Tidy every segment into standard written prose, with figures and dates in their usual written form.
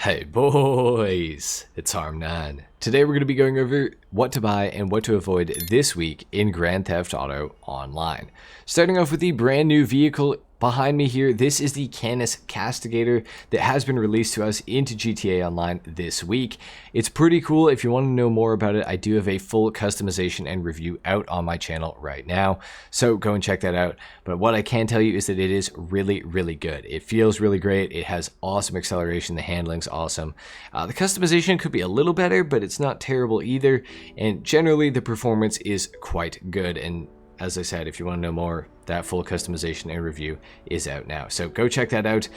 Hey boys, it's HarmNone. Today we're going to be going over what to buy and what to avoid this week in Grand Theft Auto Online. Starting off with the brand new vehicle behind me here, this is the Canis Castigator that has been released to us into GTA Online this week. It's pretty cool. If you want to know more about it, I do have a full customization and review out on my channel right now, so go and check that out. But what I can tell you is that it is really good. It feels really great. It has awesome acceleration. The handling's awesome. The customization could be a little better, but it's not terrible either, and generally the performance is quite good. And as I said, if you want to know more, that full customization and review is out now, so go check that out.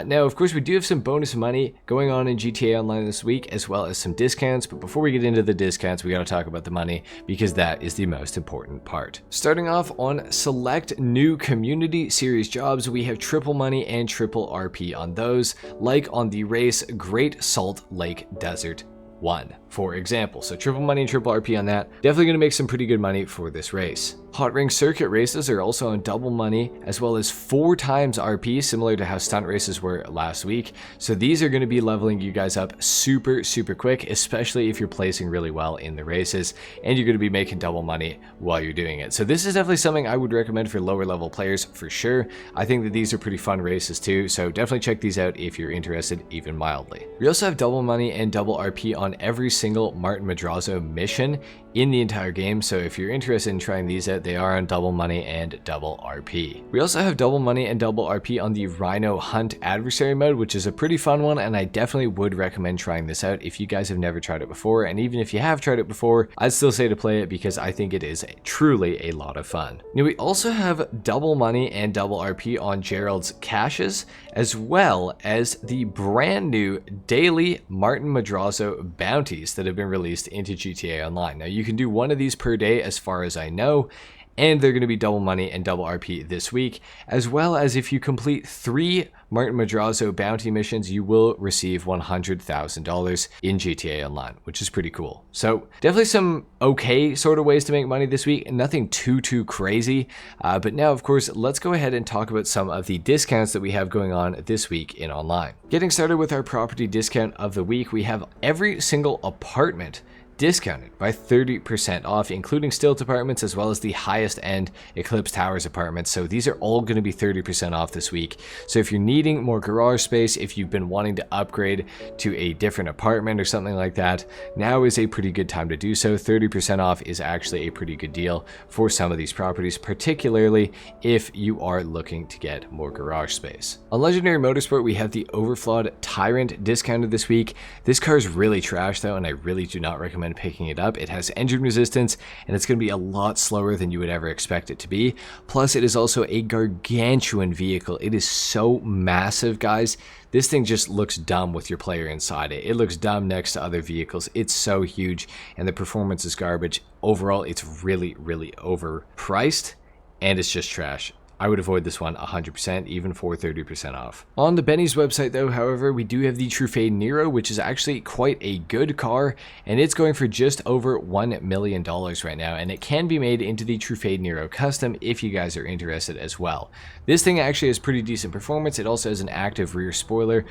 Now, of course, we do have some bonus money going on in GTA Online this week, as well as some discounts. But before we get into the discounts, we got to talk about the money, because that is the most important part. Starting off on select new community series jobs, we have triple money and triple RP on those, like on the race Great Salt Lake Desert 1, for example. So triple money and triple RP on that. Definitely going to make some pretty good money for this race. Hot Ring Circuit races are also on double money, as well as 4 times RP, similar to how stunt races were last week. So these are going to be leveling you guys up super quick, especially if you're placing really well in the races, and you're going to be making double money while you're doing it. So this is definitely something I would recommend for lower level players for sure. I think that these are pretty fun races too, so definitely check these out if you're interested, even mildly. We also have double money and double RP on every single Martin Madrazo mission in the entire game, so if you're interested in trying these out, they are on double money and double RP. We also have double money and double RP on the Rhino Hunt adversary mode, which is a pretty fun one, and I definitely would recommend trying this out if you guys have never tried it before. And even if you have tried it before, I'd still say to play it, because I think it is truly a lot of fun. Now, we also have double money and double RP on Gerald's caches, as well as the brand new daily Martin Madrazo bounties that have been released into GTA Online. Now, you can do one of these per day as far as I know, and they're going to be double money and double RP this week, as well as if you complete 3 Martin Madrazo bounty missions, you will receive $100,000 in GTA Online, which is pretty cool. So definitely some okay sort of ways to make money this week, and nothing too crazy. But now, of course, let's go ahead and talk about some of the discounts that we have going on this week in Online. Getting started with our property discount of the week, we have every single apartment discounted by 30% off, including Stilt apartments, as well as the highest end Eclipse Towers apartments. So these are all going to be 30% off this week. So if you're needing more garage space, if you've been wanting to upgrade to a different apartment or something like that, now is a pretty good time to do so. 30% off is actually a pretty good deal for some of these properties, particularly if you are looking to get more garage space. On Legendary Motorsport, we have the Overflawed Tyrant discounted this week. This car is really trash though, and I really do not recommend picking it up. It has engine resistance, and it's going to be a lot slower than you would ever expect it to be. Plus, it is also a gargantuan vehicle. It is so massive, guys. This thing just looks dumb with your player inside it. It looks dumb next to other vehicles. It's so huge, and the performance is garbage. Overall, it's really overpriced, and it's just trash. I would avoid this one 100%, even for 30% off. On the Benny's website though, however, we do have the Trufe Nero, which is actually quite a good car, and it's going for just over $1 million right now, and it can be made into the Trufe Nero Custom if you guys are interested as well. This thing actually has pretty decent performance. It also has an active rear spoiler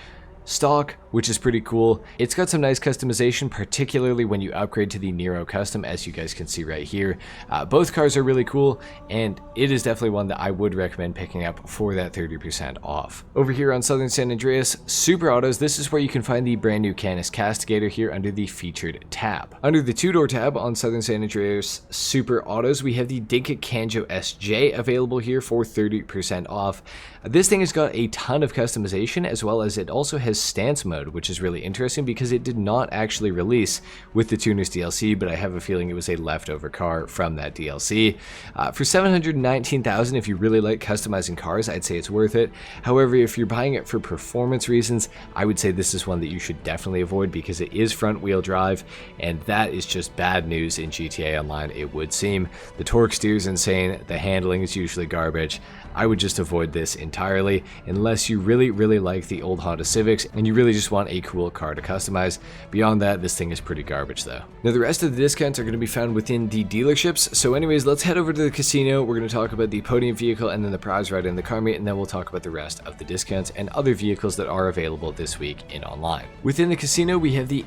stock, which is pretty cool. It's got some nice customization, particularly when you upgrade to the Nero Custom, as you guys can see right here. Both cars are really cool, and it is definitely one that I would recommend picking up for that 30% off. Over here on Southern San Andreas Super Autos, this is where you can find the brand new Canis Castigator here under the featured tab. Under the 2-door tab on Southern San Andreas Super Autos, we have the Dinka Kanjo SJ available here for 30% off. This thing has got a ton of customization, as well as it also has stance mode, which is really interesting because it did not actually release with the Tuners DLC, but I have a feeling it was a leftover car from that DLC. For $719,000, if you really like customizing cars, I'd say it's worth it. However, if you're buying it for performance reasons, I would say this is one that you should definitely avoid, because it is front wheel drive, and that is just bad news in GTA Online, it would seem. The torque steer is insane, the handling is usually garbage. I would just avoid this entirely unless you really like the old Honda Civics and you really just want a cool car to customize. Beyond that, this thing is pretty garbage though. Now the rest of the discounts are going to be found within the dealerships. So anyways, let's head over to the casino. We're going to talk about the podium vehicle and then the prize ride and the car meet, and then we'll talk about the rest of the discounts and other vehicles that are available this week in online. Within the casino, we have the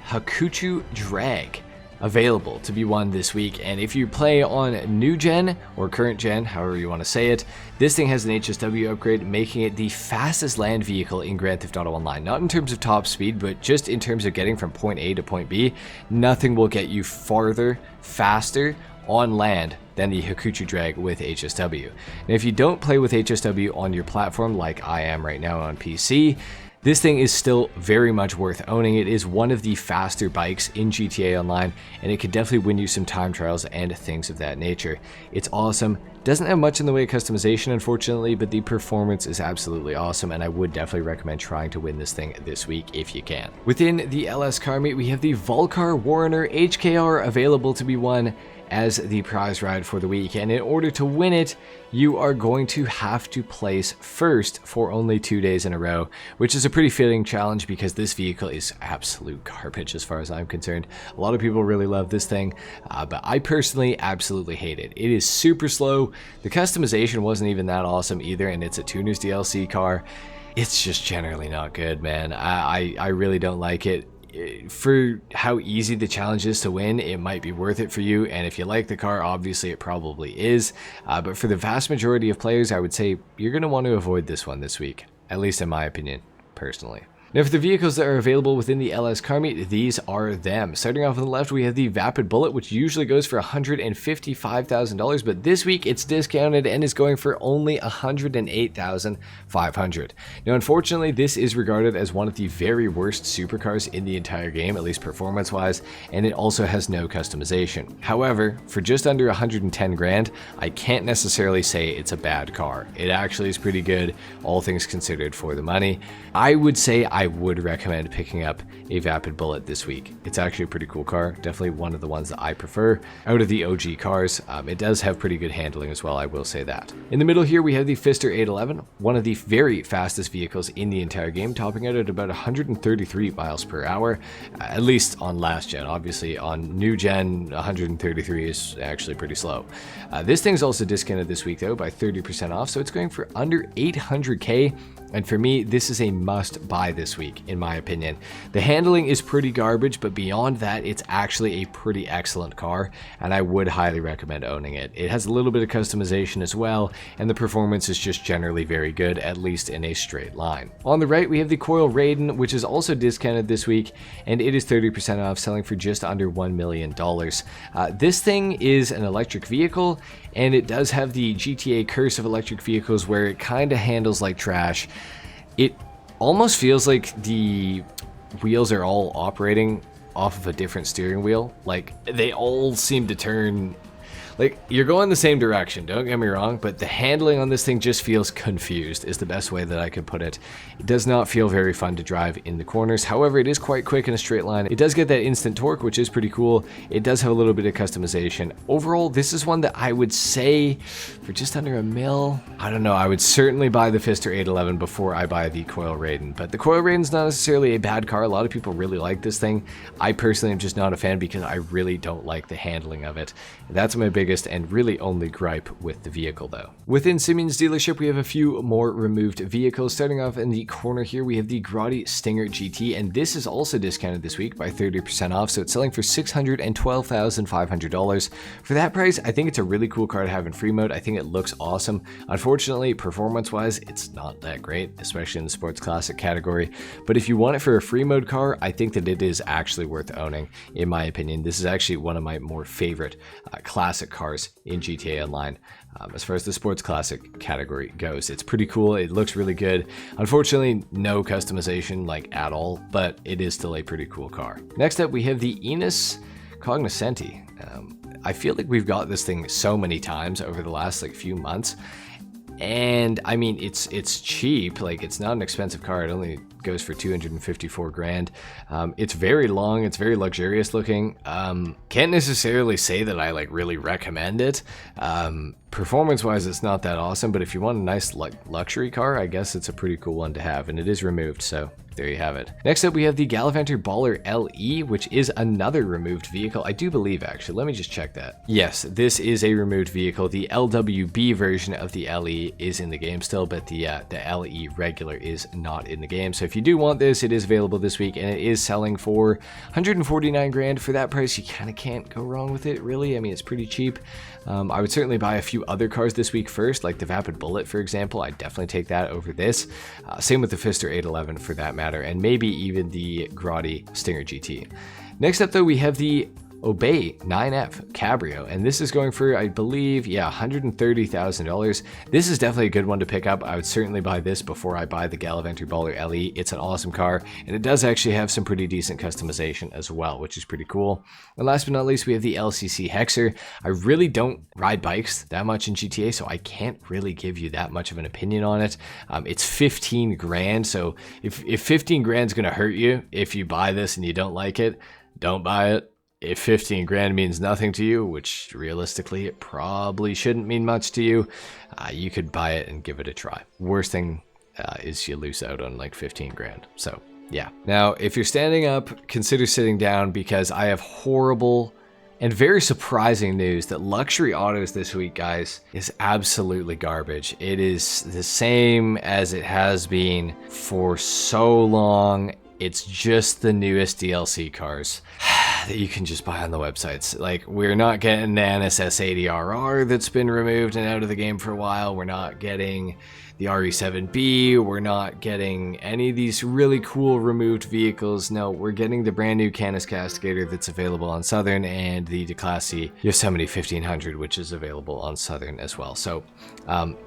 Hakuchu Drag available to be won this week, and if you play on new gen or current gen, however you want to say it, this thing has an HSW upgrade, making it the fastest land vehicle in Grand Theft Auto Online. Not in terms of top speed, but just in terms of getting from point A to point B. Nothing will get you farther, faster on land than the Hakuchu Drag with HSW. Now if you don't play with HSW on your platform like I am right now on PC, this thing is still very much worth owning. It is one of the faster bikes in GTA Online, and it could definitely win you some time trials and things of that nature. It's awesome. Doesn't have much in the way of customization, unfortunately, but the performance is absolutely awesome, and I would definitely recommend trying to win this thing this week if you can. Within the LS car meet, we have the Volcar Warner HKR available to be won as the prize ride for the week, and in order to win it, you are going to have to place first for only 2 days in a row, which is a pretty fitting challenge because this vehicle is absolute garbage as far as I'm concerned. A lot of people really love this thing, but I personally absolutely hate it. It is super slow. The customization wasn't even that awesome either, and it's a tuner's DLC car. It's just generally not good, man. I really don't like it. For how easy the challenge is to win, it might be worth it for you, and if you like the car, obviously it probably is, but for the vast majority of players, I would say you're going to want to avoid this one this week, at least in my opinion, personally. Now for the vehicles that are available within the LS car meet, these are them. Starting off on the left, we have the Vapid Bullet, which usually goes for $155,000, but this week it's discounted and is going for only $108,500. Now unfortunately, this is regarded as one of the very worst supercars in the entire game, at least performance-wise, and it also has no customization. However, for just under 110 grand, I can't necessarily say it's a bad car. It actually is pretty good, all things considered, for the money. I would say I would recommend picking up a Vapid Bullet this week. It's actually a pretty cool car, definitely one of the ones that I prefer out of the OG cars. It does have pretty good handling as well, I will say that. In the middle here we have the Pfister 811, one of the very fastest vehicles in the entire game, topping out at about 133 miles per hour, at least on last gen. Obviously on new gen, 133 is actually pretty slow. This thing's also discounted this week though by 30% off, so it's going for under 800k. And for me, this is a must buy this week, in my opinion. The handling is pretty garbage, but beyond that, it's actually a pretty excellent car, and I would highly recommend owning it. It has a little bit of customization as well, and the performance is just generally very good, at least in a straight line. On the right, we have the Coil Raiden, which is also discounted this week, and it is 30% off, selling for just under $1 million. This thing is an electric vehicle, and it does have the GTA curse of electric vehicles where it kind of handles like trash. It almost feels like the wheels are all operating off of a different steering wheel. Like, they all seem to turn... Like, you're going the same direction, don't get me wrong, but the handling on this thing just feels confused, is the best way that I could put it. It does not feel very fun to drive in the corners. However, it is quite quick in a straight line. It does get that instant torque, which is pretty cool. It does have a little bit of customization. Overall, this is one that I would say, for just under $1 million, I don't know, I would certainly buy the Pfister 811 before I buy the Coil Raiden. But the Coil Raiden's not necessarily a bad car. A lot of people really like this thing. I personally am just not a fan because I really don't like the handling of it. That's my biggest and really only gripe with the vehicle though. Within Simeon's dealership, we have a few more removed vehicles. Starting off in the corner here, we have the Grotti Stinger GT, and this is also discounted this week by 30% off, so it's selling for $612,500. For that price, I think it's a really cool car to have in free mode. I think it looks awesome. Unfortunately, performance-wise, it's not that great, especially in the sports classic category, but if you want it for a free mode car, I think that it is actually worth owning, in my opinion. This is actually one of my more favorite classic cars in GTA Online. As far as the sports classic category goes, it's pretty cool. It looks really good. Unfortunately, no customization like at all, but it is still a pretty cool car. Next up, we have the Enos Cognoscenti. I feel like we've got this thing so many times over the last few months, and I mean it's cheap. Like, it's not an expensive car. It only goes for 254 grand. It's very long, it's very luxurious looking. Can't necessarily say that I like really recommend it. Performance wise, it's not that awesome, but if you want a nice luxury car, I guess it's a pretty cool one to have, and it is removed, so there you have it. Next up, we have the Gallivanter Baller LE, which is another removed vehicle. I do believe, actually. Let me just check that. Yes, this is a removed vehicle. The LWB version of the LE is in the game still, but the LE regular is not in the game. So if you do want this, it is available this week, and it is selling for 149 grand. For that price, you kind of can't go wrong with it, really. I mean, it's pretty cheap. I would certainly buy a few other cars this week first, like the Vapid Bullet, for example. I'd definitely take that over this. Same with the Pfister 811 for that matter, and maybe even the Grotti Stinger GT. Next up, though, we have the Obey 9F Cabrio, and this is going for, I believe, yeah, $130,000. This is definitely a good one to pick up. I would certainly buy this before I buy the Gallivanter Baller LE. It's an awesome car, and it does actually have some pretty decent customization as well, which is pretty cool. And last but not least, we have the LCC Hexer. I really don't ride bikes that much in GTA, so I can't really give you that much of an opinion on it. It's 15 grand, so if 15 grand is going to hurt you if you buy this and you don't like it, don't buy it. If 15 grand means nothing to you, which realistically it probably shouldn't mean much to you, you could buy it and give it a try. Worst thing is you lose out on like 15 grand. So yeah. Now, if you're standing up, consider sitting down, because I have horrible and very surprising news that luxury autos this week, guys, is absolutely garbage. It is the same as it has been for so long. It's just the newest DLC cars that you can just buy on the websites. Like, we're not getting the NSS 80RR that's been removed and out of the game for a while. We're not getting the RE7B. We're not getting any of these really cool removed vehicles. No, we're getting the brand new Canis Castigator that's available on Southern, and the Declasse Yosemite 1500, which is available on Southern as well. So,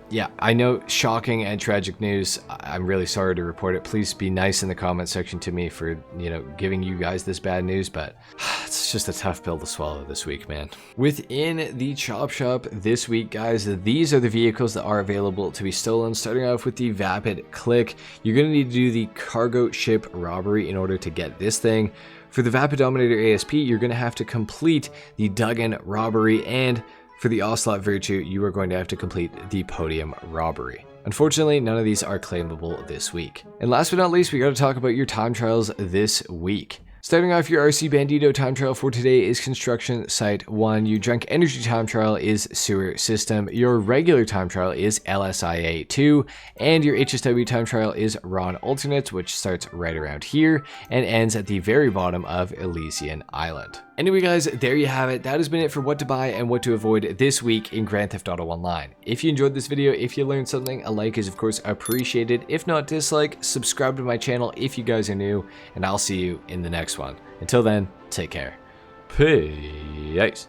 yeah, I know, shocking and tragic news. I'm really sorry to report it. Please be nice in the comment section to me for, you know, giving you guys this bad news, but it's just a tough pill to swallow this week, man. Within the chop shop this week, guys, these are the vehicles that are available to be stolen. Starting off with the Vapid Click, you're going to need to do the cargo ship robbery in order to get this thing. For the Vapid Dominator ASP, you're going to have to complete the Duggan robbery, and for the Ocelot Virtue, you are going to have to complete the Podium robbery. Unfortunately, none of these are claimable this week. And last but not least, we got to talk about your time trials this week. Starting off, your RC Bandito time trial for today is Construction Site 1. Your Drunk Energy time trial is Sewer System. Your regular time trial is LSIA 2. And your HSW time trial is Ron Alternates, which starts right around here and ends at the very bottom of Elysian Island. Anyway, guys, there you have it. That has been it for what to buy and what to avoid this week in Grand Theft Auto Online. If you enjoyed this video, if you learned something, a like is of course appreciated. If not, dislike, subscribe to my channel if you guys are new, and I'll see you in the next one. Until then, take care. Peace.